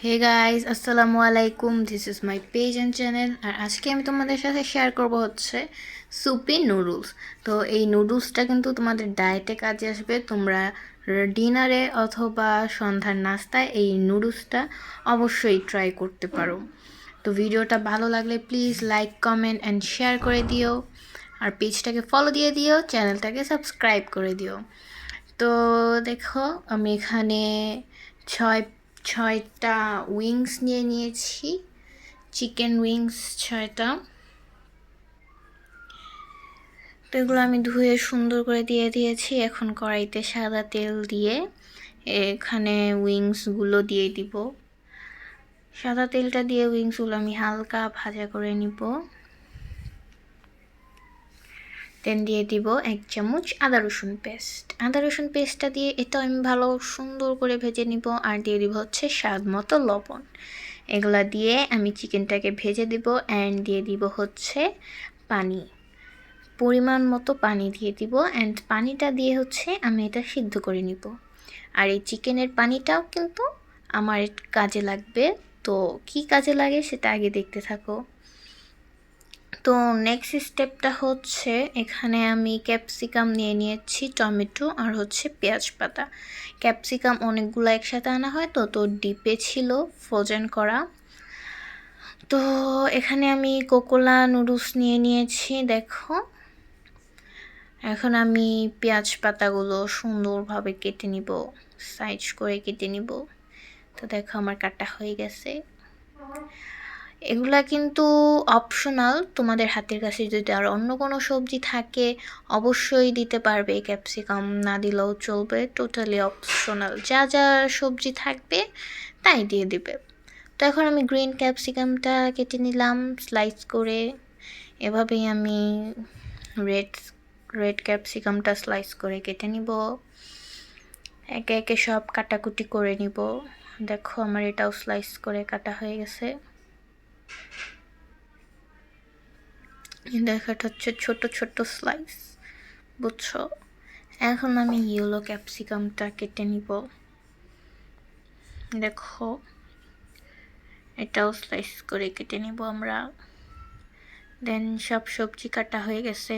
হে guys, আসসালামু আলাইকুম। This is my page and channel. আর আজকে আমি তোমাদের সাথে শেয়ার করব হচ্ছে সুপি নুডলস। তো এই নুডলসটা কিন্তু তোমাদের ডায়েটে কাজে আসবে। তোমরা ডিনারে অথবা সন্ধ্যার নাস্তায় এই নুডলসটা অবশ্যই ট্রাই করতে পারো। তো ভিডিওটা ভালো লাগলে please like, comment and share করে দিও। আর পেজটাকে ফলো দিয়ে দিও, চ্যানেলটাকে সাবস্ক্রাইব করে দিও। তো দেখো, আমি এখানে ছয় ছয়টা উইংস নিয়ে নিয়েছি, চিকেন উইংস 6টা। তো এগুলো আমি ধুয়ে সুন্দর করে দিয়ে দিয়েছি। এখন কড়াইতে সাদা তেল দিয়ে এখানে উইংসগুলো দিয়ে দিব। সাদা তেলটা দিয়ে উইংসগুলো আমি হালকা ভাজা করে নিব। দেন দিয়ে দিব 1 চামচ আদা রসুন পেস্ট। আদা রসুন পেস্টটা দিয়ে এটা আমি ভালো সুন্দর করে ভেজে নিব। আর দিয়ে দিব হচ্ছে স্বাদ মতো লবণ। এগুলা দিয়ে আমি চিকেনটাকে ভেজে দিব। অ্যান্ড দিয়ে দিব হচ্ছে পানি, পরিমাণ মতো পানি দিয়ে দিব। অ্যান্ড পানিটা দিয়ে হচ্ছে আমি এটা সিদ্ধ করে নিব। আর এই চিকেনের পানিটাও কিন্তু আমার কাজে লাগবে। তো কি কাজে লাগে সেটা আগে দেখতে থাকো। তো নেক্সট স্টেপটা হচ্ছে, এখানে আমি ক্যাপসিকাম নিয়ে নিয়েছি, টমেটো আর হচ্ছে পেঁয়াজ পাতা। ক্যাপসিকাম অনেকগুলো একসাথে আনা হয়, তো ডিপে ছিল ফ্রোজেন করা। তো এখানে আমি কোকোলা নুডলস নিয়ে নিয়েছি। দেখো, এখন আমি পেঁয়াজ পাতাগুলো সুন্দরভাবে কেটে নিব, সাইজ করে কেটে নিব। তো দেখো আমার কাটা হয়ে গেছে। এগুলা কিন্তু অপশনাল, তোমাদের হাতের কাছে যদি আর অন্য কোনো সবজি থাকে অবশ্যই দিতে পারবে। ক্যাপসিকাম না দিলেও চলবে, টোটালি অপশনাল। যা যা সবজি থাকবে তাই দিয়ে দিবে। তো এখন আমি গ্রিন ক্যাপসিকামটা কেটে নিলাম স্লাইস করে। এভাবেই আমি রেড রেড ক্যাপসিকামটা স্লাইস করে কেটে নিব। একে একে সব কাটাকুটি করে নিব। দেখো আমার এটাও স্লাইস করে কাটা হয়ে গেছে। দেখাটা হচ্ছে ছোট ছোট স্লাইস, বুঝছো? এখন আমি ইয়েলো ক্যাপসিকামটা কেটে নিব। দেখো এটাও স্লাইস করে কেটে নিব আমরা। দেন সব সবজি কাটা হয়ে গেছে।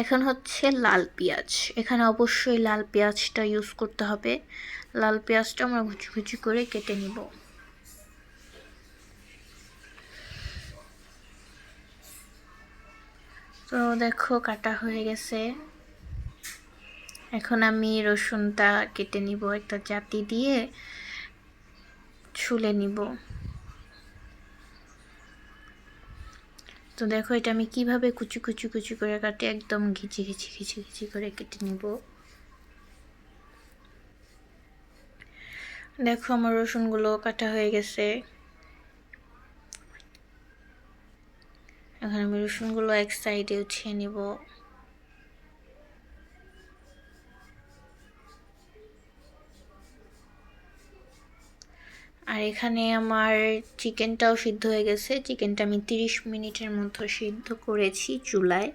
এখন হচ্ছে লাল পেঁয়াজ। এখানে অবশ্যই লাল পেঁয়াজটা ইউজ করতে হবে। লাল পেঁয়াজটা আমরা কুচি কুচি করে কেটে নিব। তো দেখো কাটা হয়ে গেছে। এখন আমি রসুনটা কেটে নিব, একটা জাতি দিয়ে ছুলে নিব। তো দেখো এটা আমি কিভাবে কুচি কুচি কুচি করে কাটি, একদম ঘিচি ঘিচি ঘিচি ঘিচি করে কেটে নিব। দেখো আমার রসুনগুলো কাটা হয়ে গেছে। এখন আমি রসুনগুলো এক সাইডে উঠিয়ে নিব। আর এখানে আমার চিকেনটাও সিদ্ধ হয়ে গেছে। চিকেনটা আমি 30 মিনিটের মতো সিদ্ধ করেছি চুলায়।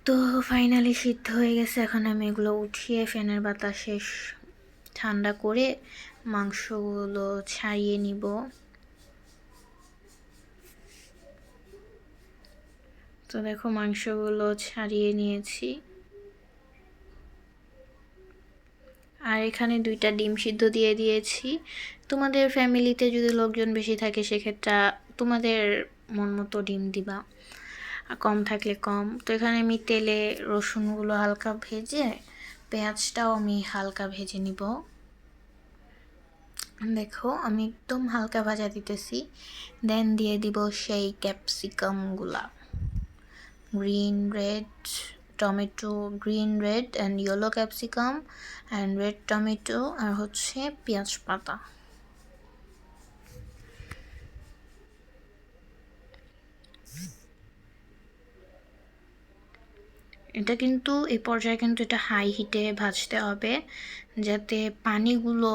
তো ফাইনালি সিদ্ধ হয়ে গেছে। এখন আমি এগুলো উঠিয়ে ফ্যানের বাতাসে ঠান্ডা করে মাংসগুলো ছাড়িয়ে নিব। তো দেখো মাংসগুলো ছাড়িয়ে নিয়েছি। আর এখানে 2টা ডিম সিদ্ধ দিয়ে দিয়েছি। তোমাদের ফ্যামিলিতে যদি লোকজন বেশি থাকে সেক্ষেত্রে তোমাদের মন মতো ডিম দিবা, আর কম থাকলে কম। তো এখানে আমি তেলে রসুনগুলো হালকা ভেজে, পেঁয়াজটাও আমি হালকা ভেজে নিব। দেখো আমি একদম হালকা ভাজা দিতেছি। দেন দিয়ে দিব সেই ক্যাপসিকামগুলা, green red tomato, green red and yellow capsicum and red tomato, আর হচ্ছে পেঁয়াজ পাতা। এটা কিন্তু এই পর্যায়ে কিন্তু এটা হাই হিটে ভাজতে হবে, যাতে পানিগুলো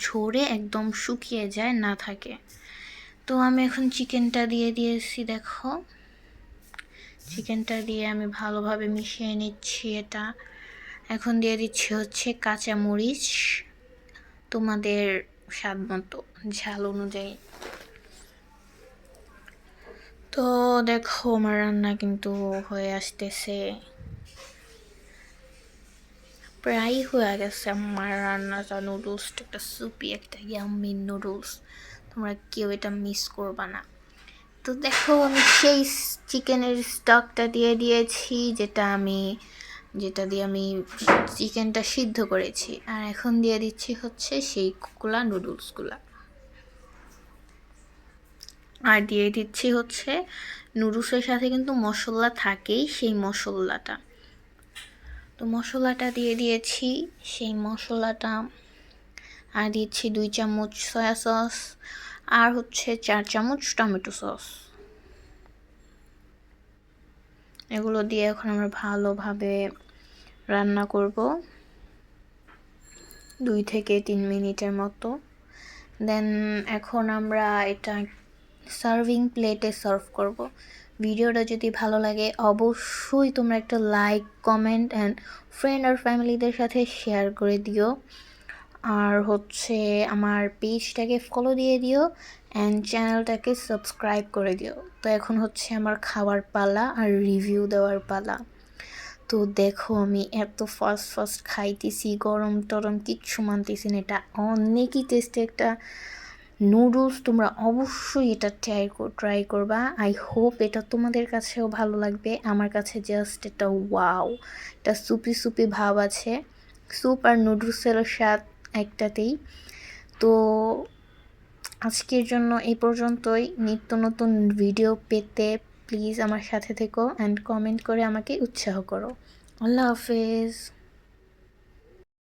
ঝরে একদম শুকিয়ে যায়, না থাকে। তো আমি এখন চিকেনটা দিয়ে দিয়েছি। দেখো চিকেনটা দিয়ে আমি ভালোভাবে মিশিয়ে নিচ্ছি এটা। এখন দিয়ে দিচ্ছি হচ্ছে কাঁচামরিচ। তোমাদের স্বাদ মতো ঝাল অনুযায়ী। তো দেখো আমার রান্না কিন্তু হয়ে আসতেছে, প্রায় হয়ে গেছে আমার রান্নাটা। নুডলসটা একটা সুপি, একটা ইয়াম্মি নুডলস, তোমরা কেউ এটা মিস করবা না। তো দেখো আমি সেই চিকেনের স্টকটা দিয়ে দিয়েছি, যেটা দিয়ে আমি চিকেনটা সিদ্ধ করেছি, আর এখন দিয়ে দিচ্ছি হচ্ছে সেইগুলা নুডলসগুলা, আর দিয়ে দিচ্ছি হচ্ছে নুডলসের সাথে কিন্তু মশলা থাকেই, সেই মশলাটা। তো মশলাটা দিয়ে দিয়েছি, সেই মশলাটা আর দিচ্ছি 2 চামচ সয়া সস, আর হচ্ছে 4 চামচ টমেটো সস। এগুলো দিয়ে এখন আমরা ভালোভাবে রান্না করব 2 থেকে 3 মিনিটের মতো। দেন এখন আমরা এটা সার্ভিং প্লেটে সার্ভ করব। ভিডিওটা যদি ভালো লাগে অবশ্যই তোমরা একটা লাইক, কমেন্ট অ্যান্ড ফ্রেন্ড আর ফ্যামিলিদের সাথে শেয়ার করে দিও, আর হচ্ছে আমার পেজটাকে ফলো দিয়ে দিও অ্যান্ড চ্যানেলটাকে সাবস্ক্রাইব করে দিও। তো এখন হচ্ছে আমার খাওয়ার পালা আর রিভিউ দেওয়ার পালা। তো দেখো আমি এত ফাস্ট খাইতেছি, গরম টরম কিচ্ছু মানতেছি না, এটা অনেকই টেস্টি একটা নুডলস। তোমরা অবশ্যই এটা ট্রাই করবা। আই হোপ এটা তোমাদের কাছেও ভালো লাগবে। আমার কাছে জাস্ট এটা ওয়াও, এটা সুপি ভাব আছে, স্যুপ আর নুডলসের স্বাদ একটাতেই। তো আজকের জন্য এই পর্যন্তই। নিত্য নতুন ভিডিও পেতে প্লিজ আমার সাথে থেকো অ্যান্ড কমেন্ট করে আমাকে উৎসাহ করো। আল্লাহ হাফেজ।